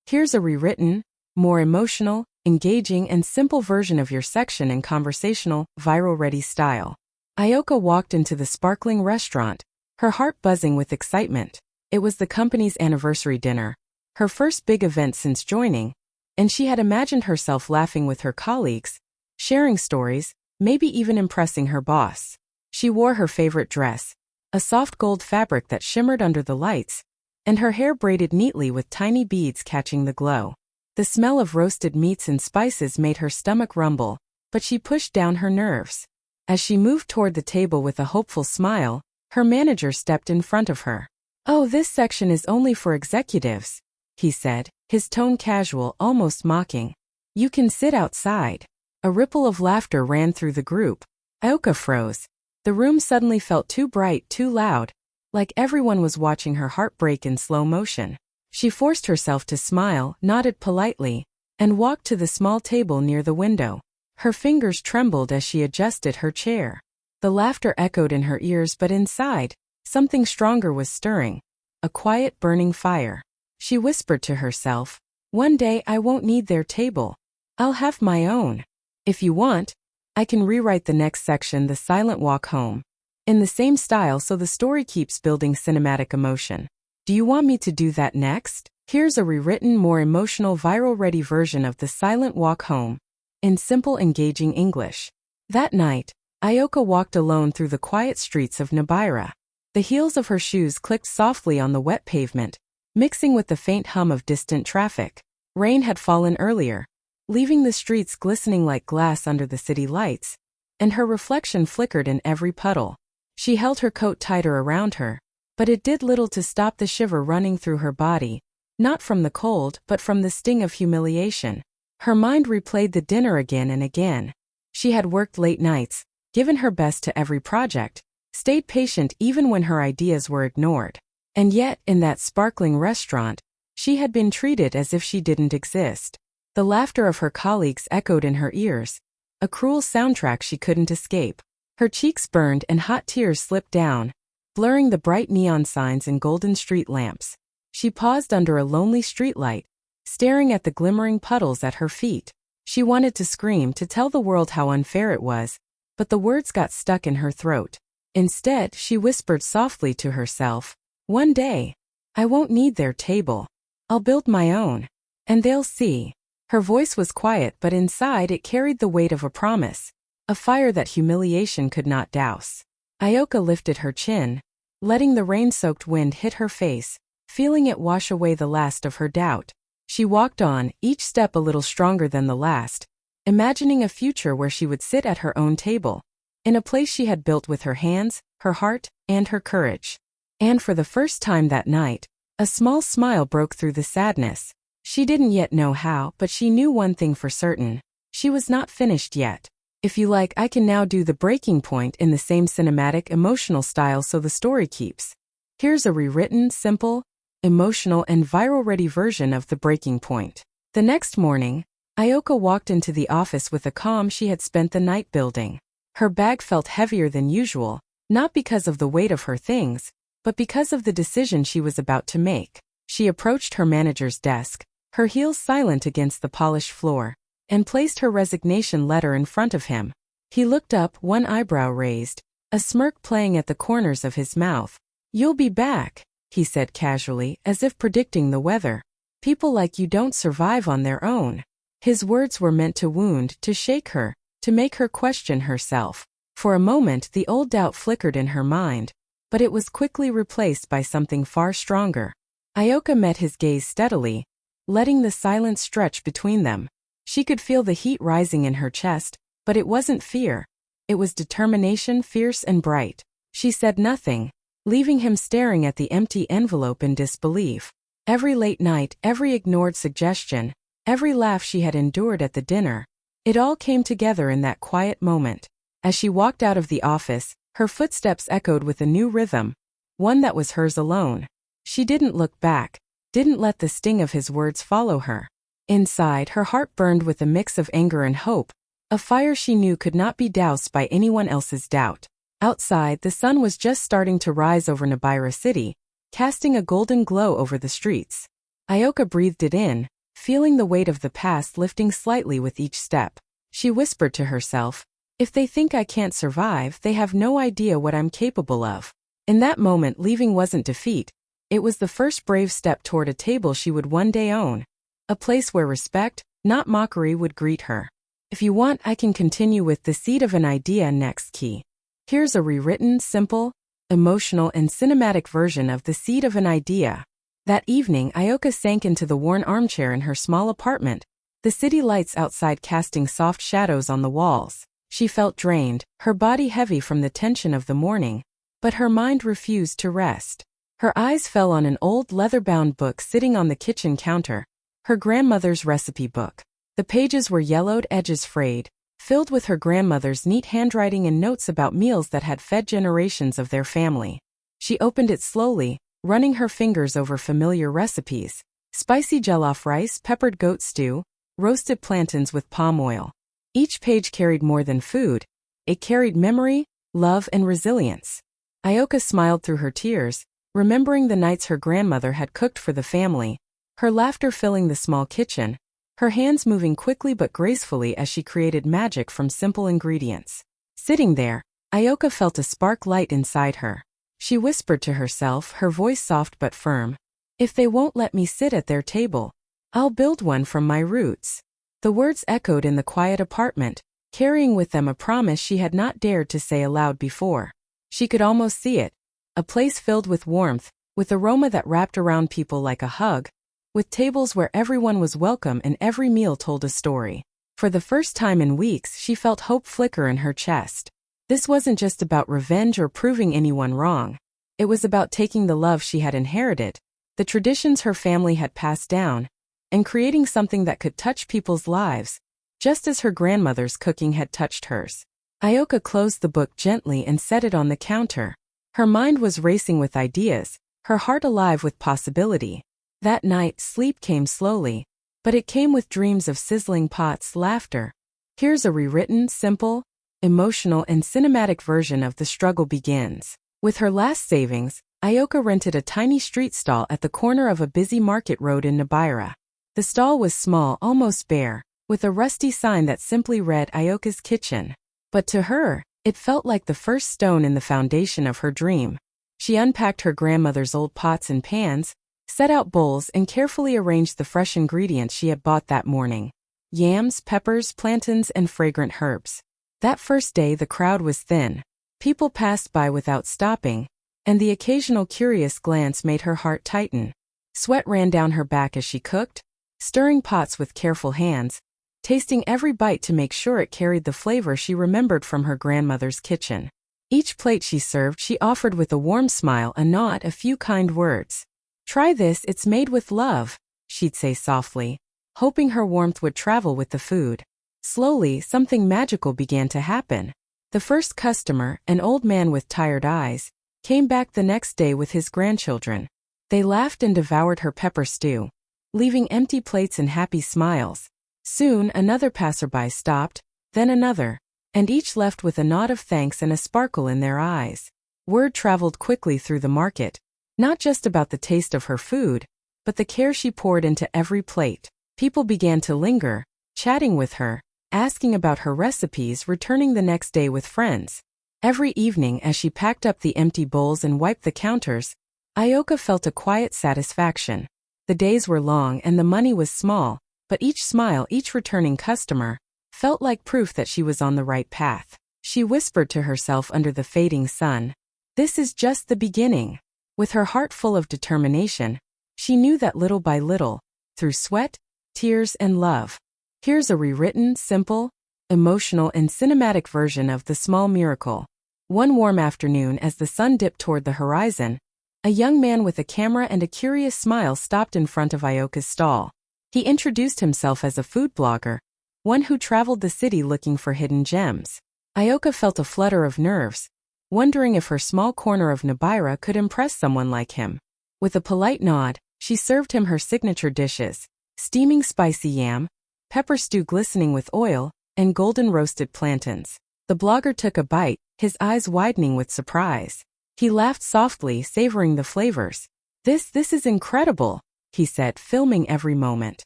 Here's a rewritten, more emotional, engaging and simple version of your section in conversational, viral-ready style. Ayoka walked into the sparkling restaurant, her heart buzzing with excitement. It was the company's anniversary dinner, her first big event since joining, and she had imagined herself laughing with her colleagues, sharing stories, maybe even impressing her boss. She wore her favorite dress, a soft gold fabric that shimmered under the lights, and her hair braided neatly with tiny beads catching the glow. The smell of roasted meats and spices made her stomach rumble, but she pushed down her nerves. As she moved toward the table with a hopeful smile, her manager stepped in front of her. "Oh, this section is only for executives," he said, his tone casual, almost mocking. "You can sit outside." A ripple of laughter ran through the group. Ayoka froze. The room suddenly felt too bright, too loud, like everyone was watching her heart break in slow motion. She forced herself to smile, nodded politely, and walked to the small table near the window. Her fingers trembled as she adjusted her chair. The laughter echoed in her ears, but inside, something stronger was stirring, a quiet burning fire. She whispered to herself, "One day I won't need their table. I'll have my own. If you want, I can rewrite the next section, the silent walk home, in the same style so the story keeps building cinematic emotion. Do you want me to do that next?" Here's a rewritten, more emotional, viral-ready version of the silent walk home, in simple, engaging English. That night, Ayoka walked alone through the quiet streets of Nibira. The heels of her shoes clicked softly on the wet pavement, mixing with the faint hum of distant traffic. Rain had fallen earlier, leaving the streets glistening like glass under the city lights, and her reflection flickered in every puddle. She held her coat tighter around her, but it did little to stop the shiver running through her body, not from the cold but from the sting of humiliation. Her mind replayed the dinner again and again. She had worked late nights, given her best to every project, stayed patient even when her ideas were ignored. And yet, in that sparkling restaurant, she had been treated as if she didn't exist. The laughter of her colleagues echoed in her ears, a cruel soundtrack she couldn't escape. Her cheeks burned and hot tears slipped down, blurring the bright neon signs and golden street lamps. She paused under a lonely streetlight, staring at the glimmering puddles at her feet. She wanted to scream, to tell the world how unfair it was, but the words got stuck in her throat. Instead, she whispered softly to herself, "One day, I won't need their table. I'll build my own, and they'll see." Her voice was quiet, but inside it carried the weight of a promise, a fire that humiliation could not douse. Ayoka lifted her chin, letting the rain-soaked wind hit her face, feeling it wash away the last of her doubt. She walked on, each step a little stronger than the last, imagining a future where she would sit at her own table, in a place she had built with her hands, her heart, and her courage. And for the first time that night, a small smile broke through the sadness. She didn't yet know how, but she knew one thing for certain. She was not finished yet. If you like, I can now do the breaking point in the same cinematic, emotional style so the story keeps. Here's a rewritten, simple, emotional and viral-ready version of the breaking point. The next morning, Ayoka walked into the office with a calm she had spent the night building. Her bag felt heavier than usual, not because of the weight of her things, but because of the decision she was about to make. She approached her manager's desk, her heels silent against the polished floor, and placed her resignation letter in front of him. He looked up, one eyebrow raised, a smirk playing at the corners of his mouth. "You'll be back," he said casually, as if predicting the weather. "People like you don't survive on their own." His words were meant to wound, to shake her, to make her question herself. For a moment the old doubt flickered in her mind, but it was quickly replaced by something far stronger. Ayoka met his gaze steadily, letting the silence stretch between them. She could feel the heat rising in her chest, but it wasn't fear. It was determination, fierce and bright. She said nothing, leaving him staring at the empty envelope in disbelief. Every late night, every ignored suggestion, every laugh she had endured at the dinner, it all came together in that quiet moment. As she walked out of the office, her footsteps echoed with a new rhythm, one that was hers alone. She didn't look back, didn't let the sting of his words follow her. Inside, her heart burned with a mix of anger and hope, a fire she knew could not be doused by anyone else's doubt. Outside, the sun was just starting to rise over Nibira City, casting a golden glow over the streets. Ayoka breathed it in, feeling the weight of the past lifting slightly with each step. She whispered to herself, "If they think I can't survive, they have no idea what I'm capable of." In that moment, leaving wasn't defeat. It was the first brave step toward a table she would one day own. A place where respect, not mockery, would greet her. If you want, I can continue with The Seed of an Idea next. Key. Here's a rewritten, simple, emotional, and cinematic version of The Seed of an Idea. That evening, Ioka sank into the worn armchair in her small apartment, the city lights outside casting soft shadows on the walls. She felt drained, her body heavy from the tension of the morning, but her mind refused to rest. Her eyes fell on an old leather-bound book sitting on the kitchen counter, her grandmother's recipe book. The pages were yellowed, edges frayed, filled with her grandmother's neat handwriting and notes about meals that had fed generations of their family. She opened it slowly, running her fingers over familiar recipes: spicy jollof rice, peppered goat stew, roasted plantains with palm oil. Each page carried more than food. It carried memory, love, and resilience. Ioka smiled through her tears, remembering the nights her grandmother had cooked for the family, her laughter filling the small kitchen, her hands moving quickly but gracefully as she created magic from simple ingredients. Sitting there, Ioka felt a spark light inside her. She whispered to herself, her voice soft but firm, "If they won't let me sit at their table, I'll build one from my roots." The words echoed in the quiet apartment, carrying with them a promise she had not dared to say aloud before. She could almost see it, a place filled with warmth, with aroma that wrapped around people like a hug, with tables where everyone was welcome and every meal told a story. For the first time in weeks, she felt hope flicker in her chest. This wasn't just about revenge or proving anyone wrong. It was about taking the love she had inherited, the traditions her family had passed down, and creating something that could touch people's lives, just as her grandmother's cooking had touched hers. Ioka closed the book gently and set it on the counter. Her mind was racing with ideas, her heart alive with possibility. That night, sleep came slowly, but it came with dreams of sizzling pots, laughter. Here's a rewritten, simple, emotional, and cinematic version of The Struggle Begins. With her last savings, Ioka rented a tiny street stall at the corner of a busy market road in Nibira. The stall was small, almost bare, with a rusty sign that simply read Ioka's Kitchen. But to her, it felt like the first stone in the foundation of her dream. She unpacked her grandmother's old pots and pans, set out bowls, and carefully arranged the fresh ingredients she had bought that morning: yams, peppers, plantains, and fragrant herbs. That first day, the crowd was thin. People passed by without stopping, and the occasional curious glance made her heart tighten. Sweat ran down her back as she cooked, stirring pots with careful hands, tasting every bite to make sure it carried the flavor she remembered from her grandmother's kitchen. Each plate she served, she offered with a warm smile, a nod, a few kind words. "Try this, it's made with love," she'd say softly, hoping her warmth would travel with the food. Slowly, something magical began to happen. The first customer, an old man with tired eyes, came back the next day with his grandchildren. They laughed and devoured her pepper stew, leaving empty plates and happy smiles. Soon, another passerby stopped, then another, and each left with a nod of thanks and a sparkle in their eyes. Word traveled quickly through the market, not just about the taste of her food, but the care she poured into every plate. People began to linger, chatting with her, asking about her recipes, returning the next day with friends. Every evening, as she packed up the empty bowls and wiped the counters, Ioka felt a quiet satisfaction. The days were long and the money was small, but each smile, each returning customer, felt like proof that she was on the right path. She whispered to herself under the fading sun, "This is just the beginning." With her heart full of determination, she knew that little by little, through sweat, tears, and love. Here's a rewritten, simple, emotional, and cinematic version of The Small Miracle. One warm afternoon, as the sun dipped toward the horizon, a young man with a camera and a curious smile stopped in front of Ioka's stall. He introduced himself as a food blogger, one who traveled the city looking for hidden gems. Ioka felt a flutter of nerves, wondering if her small corner of Nibira could impress someone like him. With a polite nod, she served him her signature dishes: steaming spicy yam, pepper stew glistening with oil, and golden roasted plantains. The blogger took a bite, his eyes widening with surprise. He laughed softly, savoring the flavors. This is incredible," he said, filming every moment.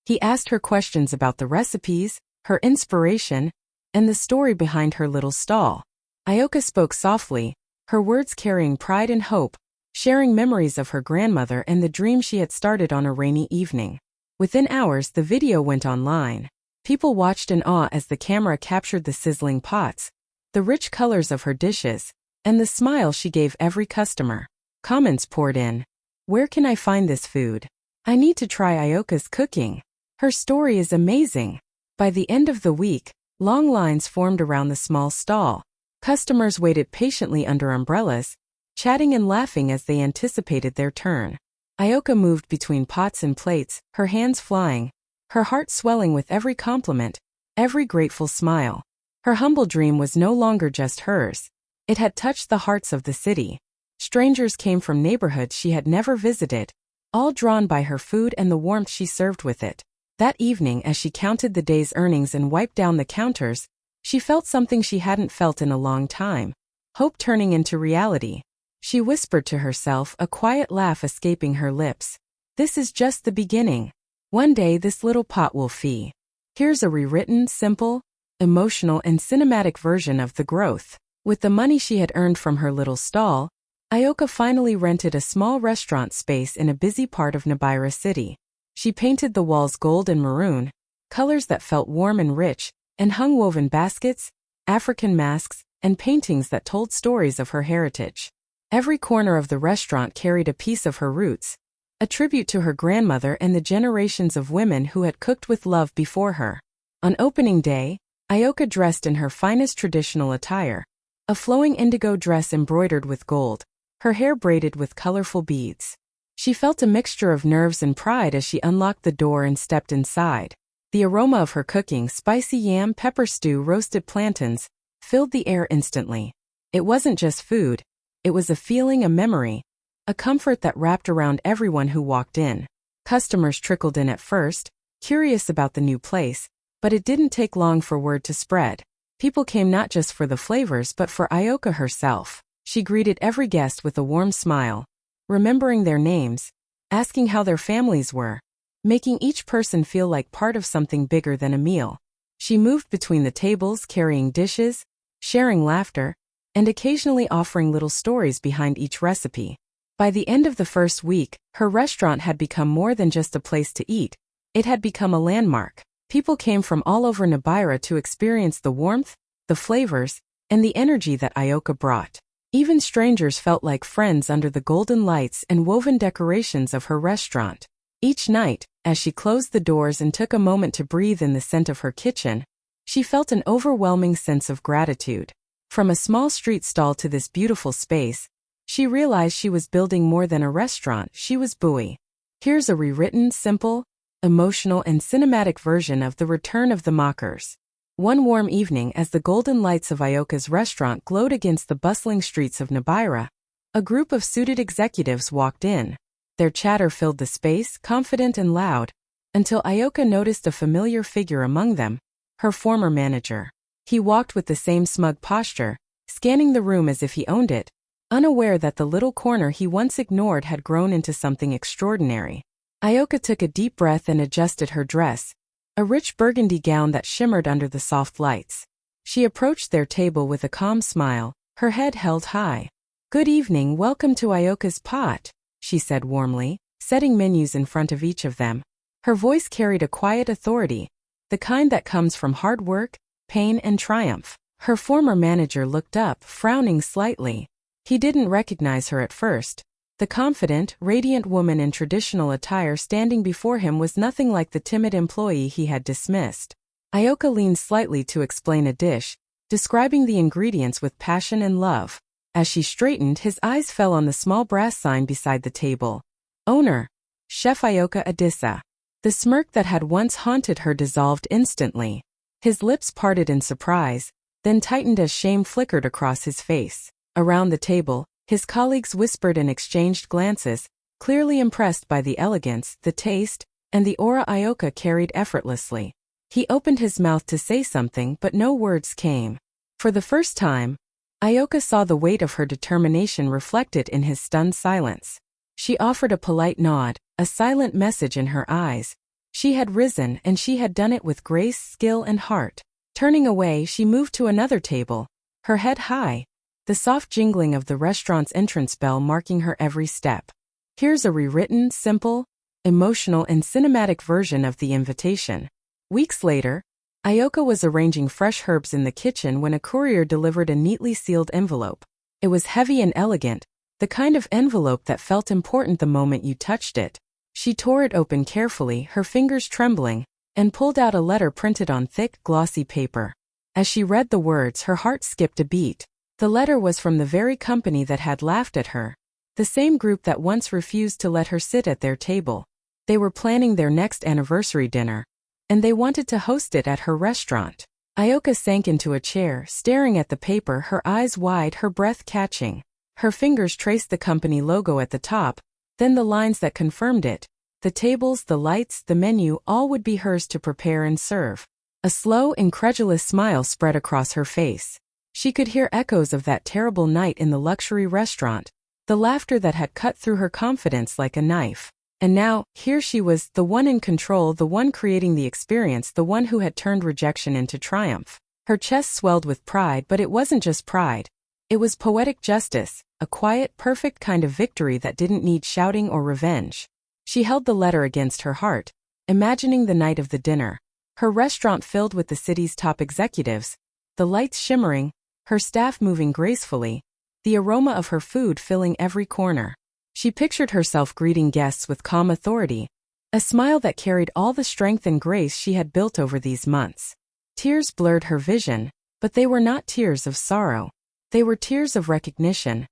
He asked her questions about the recipes, her inspiration, and the story behind her little stall. Ioka spoke softly, her words carrying pride and hope, sharing memories of her grandmother and the dream she had started on a rainy evening. Within hours, the video went online. People watched in awe as the camera captured the sizzling pots, the rich colors of her dishes, and the smile she gave every customer. Comments poured in. "Where can I find this food? I need to try Ioka's cooking. Her story is amazing." By the end of the week, long lines formed around the small stall. Customers waited patiently under umbrellas, chatting and laughing as they anticipated their turn. Ioka moved between pots and plates, her hands flying, her heart swelling with every compliment, every grateful smile. Her humble dream was no longer just hers. It had touched the hearts of the city. Strangers came from neighborhoods she had never visited, all drawn by her food and the warmth she served with it. That evening, as she counted the day's earnings and wiped down the counters, she felt something she hadn't felt in a long time. Hope turning into reality. She whispered to herself, a quiet laugh escaping her lips. "This is just the beginning. One day this little pot will feed." Here's a rewritten, simple, emotional and cinematic version of the growth. With the money she had earned from her little stall, Ioka finally rented a small restaurant space in a busy part of Nabira City. She painted the walls gold and maroon, colors that felt warm and rich, and hung woven baskets, African masks, and paintings that told stories of her heritage. Every corner of the restaurant carried a piece of her roots, a tribute to her grandmother and the generations of women who had cooked with love before her. On opening day, Ioka dressed in her finest traditional attire, a flowing indigo dress embroidered with gold, her hair braided with colorful beads. She felt a mixture of nerves and pride as she unlocked the door and stepped inside. The aroma of her cooking, spicy yam, pepper stew, roasted plantains, filled the air instantly. It wasn't just food, it was a feeling, a memory, a comfort that wrapped around everyone who walked in. Customers trickled in at first, curious about the new place, but it didn't take long for word to spread. People came not just for the flavors but for Ioka herself. She greeted every guest with a warm smile, remembering their names, asking how their families were, making each person feel like part of something bigger than a meal. She moved between the tables, carrying dishes, sharing laughter, and occasionally offering little stories behind each recipe. By the end of the first week, her restaurant had become more than just a place to eat. It had become a landmark. People came from all over Nabira to experience the warmth, the flavors, and the energy that Ioka brought. Even strangers felt like friends under the golden lights and woven decorations of her restaurant. Each night, as she closed the doors and took a moment to breathe in the scent of her kitchen, she felt an overwhelming sense of gratitude. From a small street stall to this beautiful space, she realized she was building more than a restaurant, she was BUE. Here's a rewritten, simple, emotional and cinematic version of the return of the mockers. One warm evening, as the golden lights of Ioka's restaurant glowed against the bustling streets of Nabira, a group of suited executives walked in. Their chatter filled the space, confident and loud, until Ioka noticed a familiar figure among them, her former manager. He walked with the same smug posture, scanning the room as if he owned it, unaware that the little corner he once ignored had grown into something extraordinary. Ioka took a deep breath and adjusted her dress, a rich burgundy gown that shimmered under the soft lights. She approached their table with a calm smile, her head held high. "Good evening, welcome to Ioka's pot," she said warmly, setting menus in front of each of them. Her voice carried a quiet authority, the kind that comes from hard work, pain and triumph. Her former manager looked up, frowning slightly. He didn't recognize her at first. The confident, radiant woman in traditional attire standing before him was nothing like the timid employee he had dismissed. Ioka leaned slightly to explain a dish, describing the ingredients with passion and love. As she straightened, his eyes fell on the small brass sign beside the table. Owner, Chef Ioka Adisa. The smirk that had once haunted her dissolved instantly. His lips parted in surprise, then tightened as shame flickered across his face. Around the table, his colleagues whispered and exchanged glances, clearly impressed by the elegance, the taste, and the aura Ioka carried effortlessly. He opened his mouth to say something, but no words came. For the first time, Ioka saw the weight of her determination reflected in his stunned silence. She offered a polite nod, a silent message in her eyes. She had risen, and she had done it with grace, skill, and heart. Turning away, she moved to another table, her head high, the soft jingling of the restaurant's entrance bell marking her every step. Here's a rewritten, simple, emotional, and cinematic version of the invitation. Weeks later, Ioka was arranging fresh herbs in the kitchen when a courier delivered a neatly sealed envelope. It was heavy and elegant, the kind of envelope that felt important the moment you touched it. She tore it open carefully, her fingers trembling, and pulled out a letter printed on thick, glossy paper. As she read the words, her heart skipped a beat. The letter was from the very company that had laughed at her, the same group that once refused to let her sit at their table. They were planning their next anniversary dinner, and they wanted to host it at her restaurant. Ioka sank into a chair, staring at the paper, her eyes wide, her breath catching. Her fingers traced the company logo at the top, then the lines that confirmed it. The tables, the lights, the menu, all would be hers to prepare and serve. A slow, incredulous smile spread across her face. She could hear echoes of that terrible night in the luxury restaurant, the laughter that had cut through her confidence like a knife. And now, here she was, the one in control, the one creating the experience, the one who had turned rejection into triumph. Her chest swelled with pride, but it wasn't just pride. It was poetic justice, a quiet, perfect kind of victory that didn't need shouting or revenge. She held the letter against her heart, imagining the night of the dinner. Her restaurant filled with the city's top executives, the lights shimmering, her staff moving gracefully, the aroma of her food filling every corner. She pictured herself greeting guests with calm authority, a smile that carried all the strength and grace she had built over these months. Tears blurred her vision, but they were not tears of sorrow. They were tears of recognition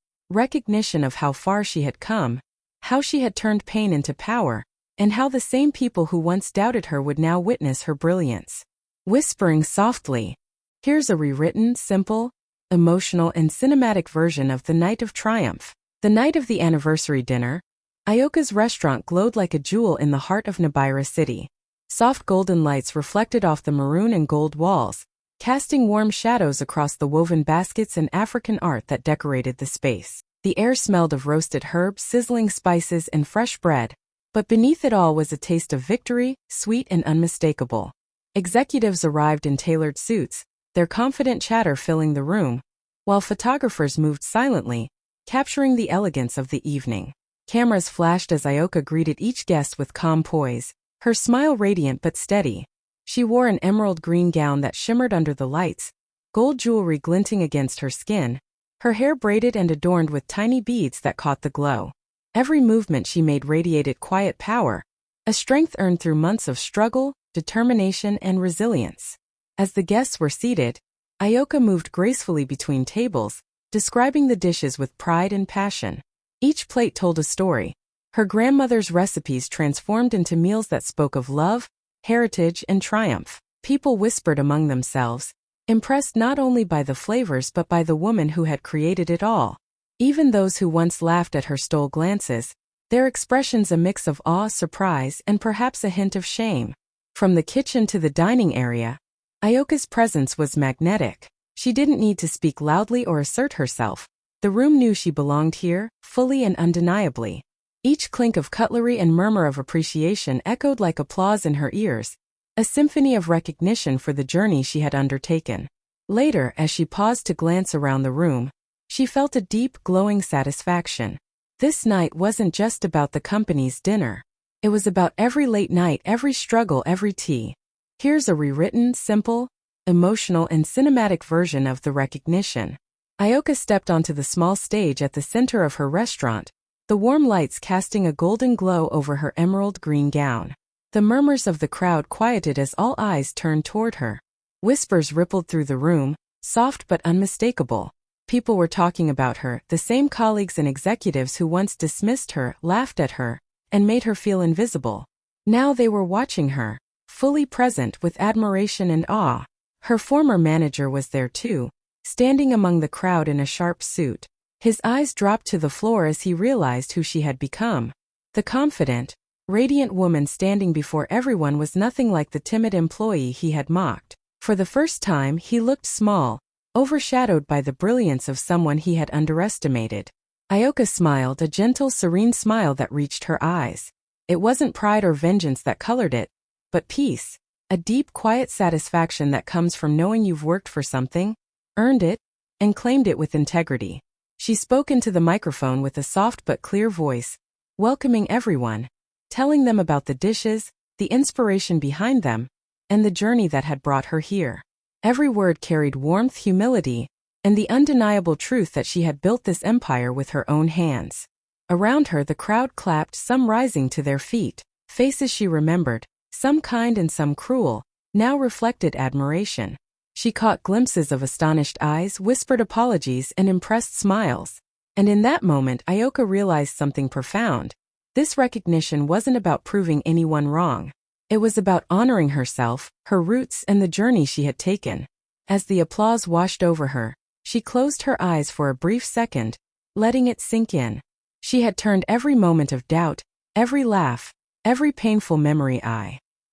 of how far she had come, how she had turned pain into power, and how the same people who once doubted her would now witness her brilliance. Whispering softly, here's a rewritten, simple, emotional, and cinematic version of the night of triumph. The night of the anniversary dinner, Ioka's restaurant glowed like a jewel in the heart of Nabira City. Soft golden lights reflected off the maroon and gold walls, casting warm shadows across the woven baskets and African art that decorated the space. The air smelled of roasted herbs, sizzling spices, and fresh bread, but beneath it all was a taste of victory, sweet and unmistakable. Executives arrived in tailored suits, their confident chatter filling the room, while photographers moved silently, capturing the elegance of the evening. Cameras flashed as Ioka greeted each guest with calm poise, her smile radiant but steady. She wore an emerald green gown that shimmered under the lights, gold jewelry glinting against her skin, her hair braided and adorned with tiny beads that caught the glow. Every movement she made radiated quiet power, a strength earned through months of struggle, determination, and resilience. As the guests were seated, Ioka moved gracefully between tables, describing the dishes with pride and passion. Each plate told a story. Her grandmother's recipes transformed into meals that spoke of love, heritage, and triumph. People whispered among themselves, impressed not only by the flavors but by the woman who had created it all. Even those who once laughed at her stole glances, their expressions a mix of awe, surprise, and perhaps a hint of shame. From the kitchen to the dining area, Ioka's presence was magnetic. She didn't need to speak loudly or assert herself. The room knew she belonged here, fully and undeniably. Each clink of cutlery and murmur of appreciation echoed like applause in her ears, a symphony of recognition for the journey she had undertaken. Later, as she paused to glance around the room, she felt a deep, glowing satisfaction. This night wasn't just about the company's dinner. It was about every late night, every struggle, every tea. Here's a rewritten, simple, emotional, and cinematic version of the recognition. Ioka stepped onto the small stage at the center of her restaurant, the warm lights casting a golden glow over her emerald green gown. The murmurs of the crowd quieted as all eyes turned toward her. Whispers rippled through the room, soft but unmistakable. People were talking about her, the same colleagues and executives who once dismissed her, laughed at her, and made her feel invisible. Now they were watching her, fully present with admiration and awe. Her former manager was there too, standing among the crowd in a sharp suit. His eyes dropped to the floor as he realized who she had become. The confident, radiant woman standing before everyone was nothing like the timid employee he had mocked. For the first time, he looked small, overshadowed by the brilliance of someone he had underestimated. Ioka smiled, a gentle, serene smile that reached her eyes. It wasn't pride or vengeance that colored it, but peace. A deep, quiet satisfaction that comes from knowing you've worked for something, earned it, and claimed it with integrity. She spoke into the microphone with a soft but clear voice, welcoming everyone, telling them about the dishes, the inspiration behind them, and the journey that had brought her here. Every word carried warmth, humility, and the undeniable truth that she had built this empire with her own hands. Around her the crowd clapped, some rising to their feet. Faces she remembered, some kind and some cruel, now reflected admiration. She caught glimpses of astonished eyes, whispered apologies, and impressed smiles. And in that moment Ioka realized something profound. This recognition wasn't about proving anyone wrong. It was about honoring herself, her roots, and the journey she had taken. As the applause washed over her, she closed her eyes for a brief second, letting it sink in. She had turned every moment of doubt, every laugh, every painful memory.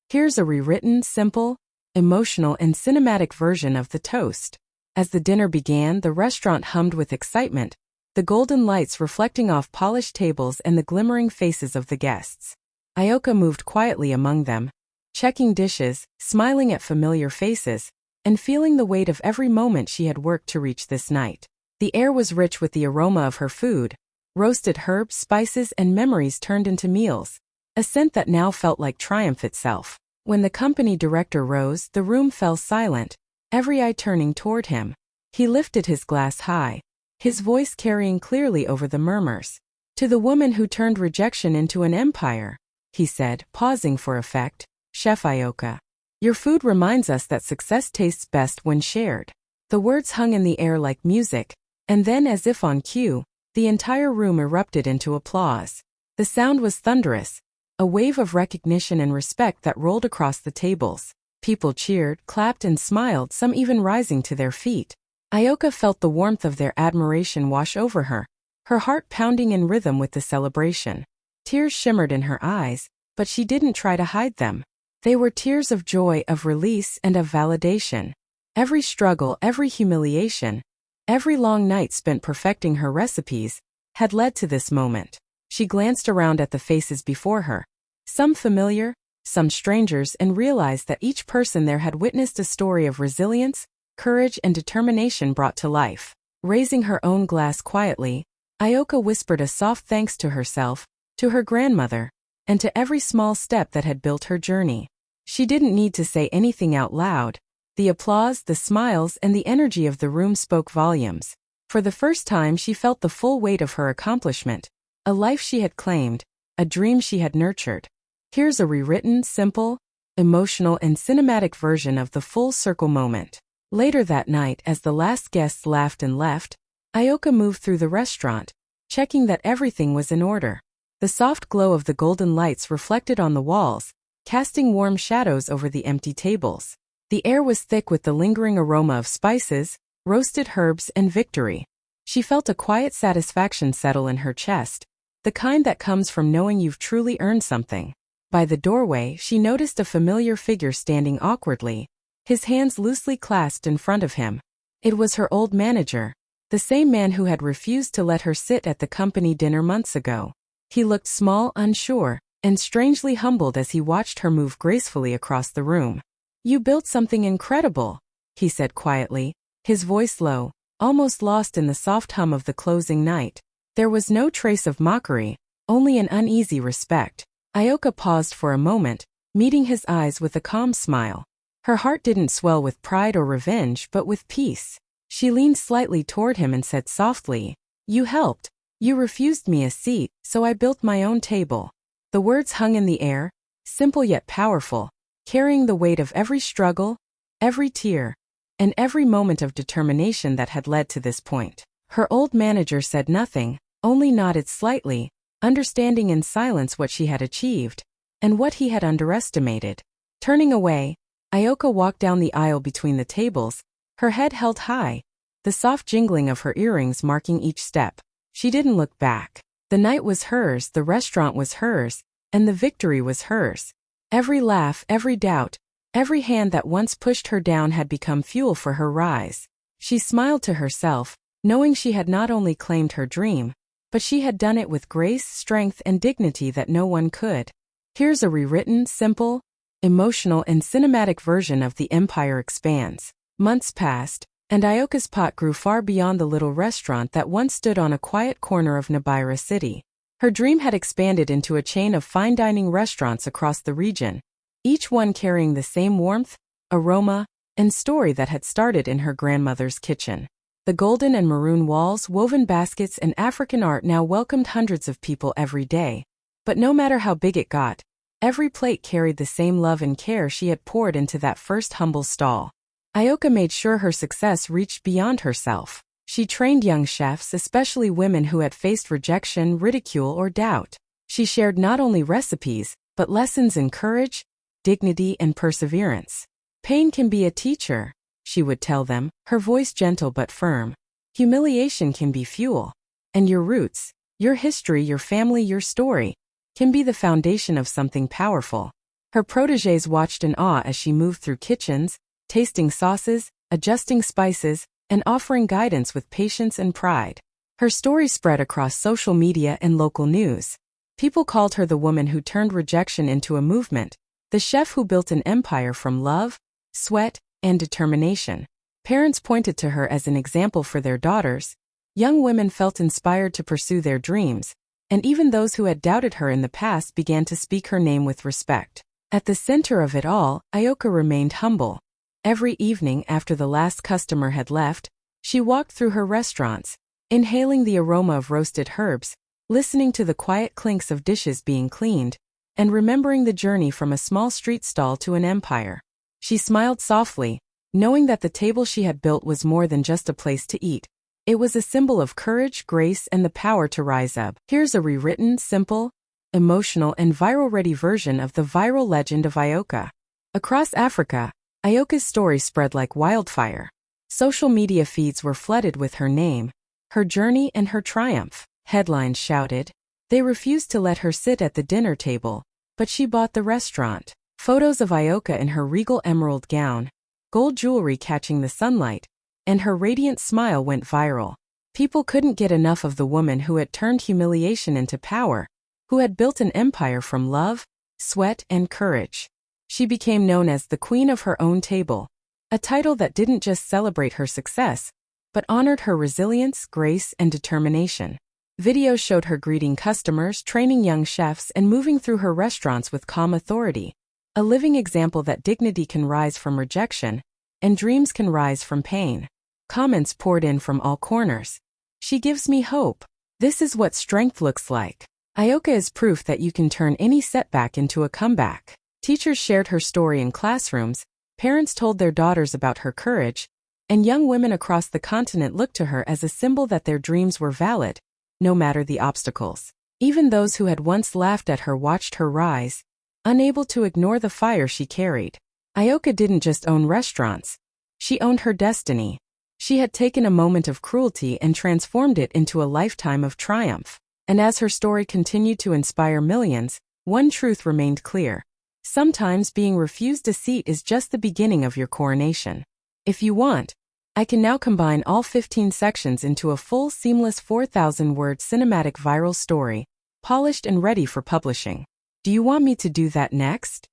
Here's a rewritten, simple, emotional, and cinematic version of the toast. As the dinner began, the restaurant hummed with excitement, the golden lights reflecting off polished tables and the glimmering faces of the guests. Ioka moved quietly among them, checking dishes, smiling at familiar faces, and feeling the weight of every moment she had worked to reach this night. The air was rich with the aroma of her food, roasted herbs, spices, and memories turned into meals, a scent that now felt like triumph itself. When the company director rose, the room fell silent, every eye turning toward him. He lifted his glass high, his voice carrying clearly over the murmurs. "To the woman who turned rejection into an empire," he said, pausing for effect, "Chef Ioka, your food reminds us that success tastes best when shared." The words hung in the air like music, and then, as if on cue, the entire room erupted into applause. The sound was thunderous, a wave of recognition and respect that rolled across the tables. People cheered, clapped, and smiled, some even rising to their feet. Ioka felt the warmth of their admiration wash over her, her heart pounding in rhythm with the celebration. Tears shimmered in her eyes, but she didn't try to hide them. They were tears of joy, of release, and of validation. Every struggle, every humiliation, every long night spent perfecting her recipes, had led to this moment. She glanced around at the faces before her, some familiar, some strangers, and realized that each person there had witnessed a story of resilience, courage, and determination brought to life. Raising her own glass quietly, Ioka whispered a soft thanks to herself, to her grandmother, and to every small step that had built her journey. She didn't need to say anything out loud. The applause, the smiles, and the energy of the room spoke volumes. For the first time she felt the full weight of her accomplishment, a life she had claimed, a dream she had nurtured. Here's a rewritten, simple, emotional, and cinematic version of the full circle moment. Later that night, as the last guests laughed and left, Ioka moved through the restaurant, checking that everything was in order. The soft glow of the golden lights reflected on the walls, casting warm shadows over the empty tables. The air was thick with the lingering aroma of spices, roasted herbs, and victory. She felt a quiet satisfaction settle in her chest, the kind that comes from knowing you've truly earned something. By the doorway, she noticed a familiar figure standing awkwardly, his hands loosely clasped in front of him. It was her old manager, the same man who had refused to let her sit at the company dinner months ago. He looked small, unsure, and strangely humbled as he watched her move gracefully across the room. "You built something incredible," he said quietly, his voice low, almost lost in the soft hum of the closing night. There was no trace of mockery, only an uneasy respect. Ioka paused for a moment, meeting his eyes with a calm smile. Her heart didn't swell with pride or revenge, but with peace. She leaned slightly toward him and said softly, "You helped. You refused me a seat, so I built my own table." The words hung in the air, simple yet powerful, carrying the weight of every struggle, every tear, and every moment of determination that had led to this point. Her old manager said nothing, only nodded slightly, understanding in silence what she had achieved, and what he had underestimated. Turning away, Ioka walked down the aisle between the tables, her head held high, the soft jingling of her earrings marking each step. She didn't look back. The night was hers, the restaurant was hers, and the victory was hers. Every laugh, every doubt, every hand that once pushed her down had become fuel for her rise. She smiled to herself, knowing she had not only claimed her dream, but she had done it with grace, strength, and dignity that no one could. Here's a rewritten, simple, emotional, and cinematic version of the empire expands. Months passed, and Ioka's pot grew far beyond the little restaurant that once stood on a quiet corner of Nabira City. Her dream had expanded into a chain of fine dining restaurants across the region, each one carrying the same warmth, aroma, and story that had started in her grandmother's kitchen. The golden and maroon walls, woven baskets, and African art now welcomed hundreds of people every day. But no matter how big it got, every plate carried the same love and care she had poured into that first humble stall. Ioka made sure her success reached beyond herself. She trained young chefs, especially women who had faced rejection, ridicule, or doubt. She shared not only recipes, but lessons in courage, dignity, and perseverance. Pain can be a teacher, she would tell them, her voice gentle but firm. Humiliation can be fuel. And your roots, your history, your family, your story, can be the foundation of something powerful. Her protégés watched in awe as she moved through kitchens, tasting sauces, adjusting spices, and offering guidance with patience and pride. Her story spread across social media and local news. People called her the woman who turned rejection into a movement, the chef who built an empire from love, sweat, and determination. Parents pointed to her as an example for their daughters. Young women felt inspired to pursue their dreams, and even those who had doubted her in the past began to speak her name with respect. At the center of it all, Ioka remained humble. Every evening after the last customer had left, she walked through her restaurants, inhaling the aroma of roasted herbs, listening to the quiet clinks of dishes being cleaned, and remembering the journey from a small street stall to an empire. She smiled softly, knowing that the table she had built was more than just a place to eat. It was a symbol of courage, grace, and the power to rise up. Here's a rewritten, simple, emotional, and viral-ready version of the viral legend of Ioka. Across Africa, Ioka's story spread like wildfire. Social media feeds were flooded with her name, her journey, and her triumph. Headlines shouted, "They refused to let her sit at the dinner table, but she bought the restaurant." Photos of Ioka in her regal emerald gown, gold jewelry catching the sunlight, and her radiant smile went viral. People couldn't get enough of the woman who had turned humiliation into power, who had built an empire from love, sweat, and courage. She became known as the Queen of her own table, a title that didn't just celebrate her success, but honored her resilience, grace, and determination. Videos showed her greeting customers, training young chefs, and moving through her restaurants with calm authority, a living example that dignity can rise from rejection, and dreams can rise from pain. Comments poured in from all corners. "She gives me hope. This is what strength looks like." Ioka is proof that you can turn any setback into a comeback. Teachers shared her story in classrooms, parents told their daughters about her courage, and young women across the continent looked to her as a symbol that their dreams were valid, no matter the obstacles. Even those who had once laughed at her watched her rise, unable to ignore the fire she carried. Ioka didn't just own restaurants. She owned her destiny. She had taken a moment of cruelty and transformed it into a lifetime of triumph. And as her story continued to inspire millions, one truth remained clear. Sometimes being refused a seat is just the beginning of your coronation. If you want, I can now combine all 15 sections into a full, seamless 4,000-word cinematic viral story, polished and ready for publishing. Do you want me to do that next?